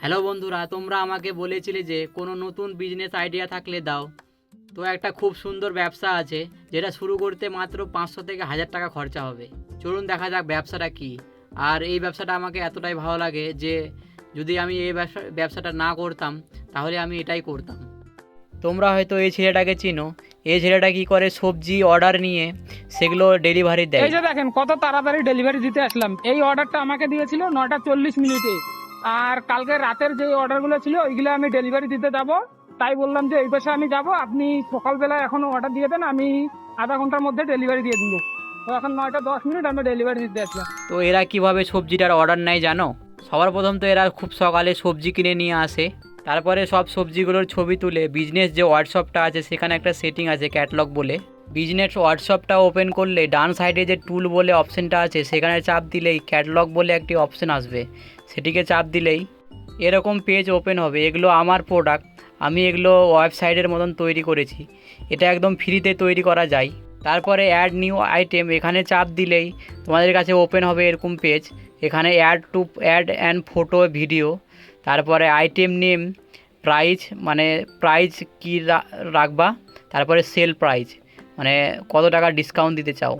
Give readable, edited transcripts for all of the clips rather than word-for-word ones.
Hello বন্ধুরা, তোমরা আমাকে বলেছিলে যে কোনো নতুন বিজনেস আইডিয়া থাকলে দাও। তো একটা খুব সুন্দর ব্যবসা আছে যেটা শুরু করতে মাত্র 500 থেকে 1000 টাকা খরচা হবে। চলুন দেখা যাক ব্যবসাটা কি। আর এই ব্যবসাটা আমাকে এতটাই ভালো লাগে যে যদি আমি এই ব্যবসাটা না করতাম তাহলে আমি এটাই করতাম। তোমরা হয়তো এই ছেলেটাকে চিনো। এই ছেলেটা কি করে, সবজি অর্ডার নিয়ে সেগুলো ডেলিভারি দেয়। এই যে দেখেন কত তাড়াতাড়ি ডেলিভারি দিতে আসলাম। এই অর্ডারটা আমাকে দিয়েছিল 9টা 40 মিনিটে, আর কালকে রাতের যে অর্ডারগুলো ছিল ওইগুলো আমি ডেলিভারি দিতে যাব। তাই বললাম যে এই পাশে আমি যাব, আপনি সকালবেলা এখনো অর্ডার দিয়ে দেন, আমি আধা ঘন্টার মধ্যে ডেলিভারি দিয়ে দিব। তো এখন 9টা 10 মিনিট আমি ডেলিভারি দিতে আসলাম। তো এরা কিভাবে সবজিটার অর্ডার নেয় জানো? সবার প্রথম তো এরা খুব সকালে সবজি কিনে নিয়ে আসে। তারপরে সব সবজিগুলোর ছবি তুলে বিজনেস যে হোয়াটসঅ্যাপটা আছে সেখানে একটা সেটিং আছে ক্যাটলগ বলে। বিজনেস হোয়াটসঅ্যাপটা ওপেন করলে ডান সাইডে যে টুল বলে অপশানটা আছে সেখানে চাপ দিলেই ক্যাটলগ বলে একটি অপশান আসবে, সেটিকে চাপ দিলেই এরকম পেজ ওপেন হবে। এগুলো আমার প্রোডাক্ট, আমি এগুলো ওয়েবসাইটের মতন তৈরি করেছি। এটা একদম ফ্রিতে তৈরি করা যায়। তারপরে অ্যাড নিউ আইটেম, এখানে চাপ দিলেই তোমাদের কাছে ওপেন হবে এরকম পেজ। এখানে অ্যাড অ্যান্ড ফটো ভিডিও, তারপরে আইটেম নেম, প্রাইস মানে প্রাইস কী রাখবা, তারপরে সেল প্রাইস মানে কত টাকা ডিসকাউন্ট দিতে চাও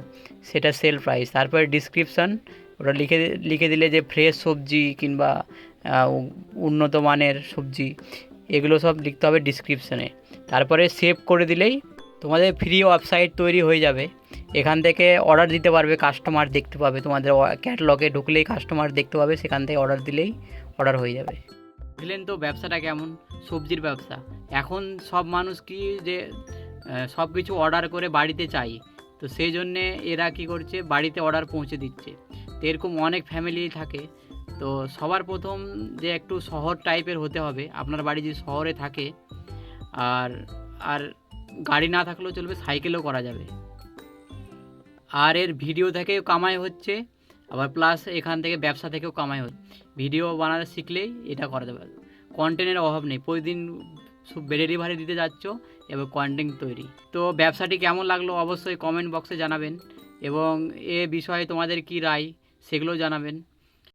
সেটা সেল প্রাইস, তারপরে ডিসক্রিপশান ওটা লিখে দিলে যে ফ্রেশ সবজি কিংবা উন্নত মানের সবজি এগুলো সব লিখতে হবে ডিসক্রিপশানে। তারপরে সেভ করে দিলেই তোমাদের ফ্রি ওয়েবসাইট তৈরি হয়ে যাবে। এখান থেকে অর্ডার দিতে পারবে, কাস্টমার দেখতে পাবে, তোমাদের ক্যাটলগে ঢুকলেই কাস্টমার দেখতে পাবে, সেখান থেকে অর্ডার দিলেই অর্ডার হয়ে যাবে। বুঝলেন তো ব্যবসাটা কেমন? সবজির ব্যবসা। এখন সব মানুষ কি যে সব কিছু অর্ডার করে বাড়িতে চাই, তো সেই জন্যে এরা কি করছে, বাড়িতে অর্ডার পৌঁছে দিচ্ছে। তো এরকম অনেক ফ্যামিলি থাকে। তো সবার প্রথম যে একটু শহর টাইপের হতে হবে, আপনার বাড়ি যদি শহরে থাকে, আর আর গাড়ি না থাকলেও চলবে, সাইকেলও করা যাবে। আর এর ভিডিও থেকেও কামাই হচ্ছে, আবার প্লাস এখান থেকে ব্যবসা থেকেও কামাই হচ্ছে। ভিডিও বানাতে শিখলেই এটা করা যাবে। কন্টেন্টের অভাব নেই, প্রতিদিন ডেলিভারি দিতে যাচ্ছ, এবার কন্টেন্ট তৈরি। তো ব্যবসাটি কেমন লাগলো অবশ্যই কমেন্ট বক্সে জানাবেন, এবং এ বিষয়ে তোমাদের কী রায় সেগুলোও জানাবেন।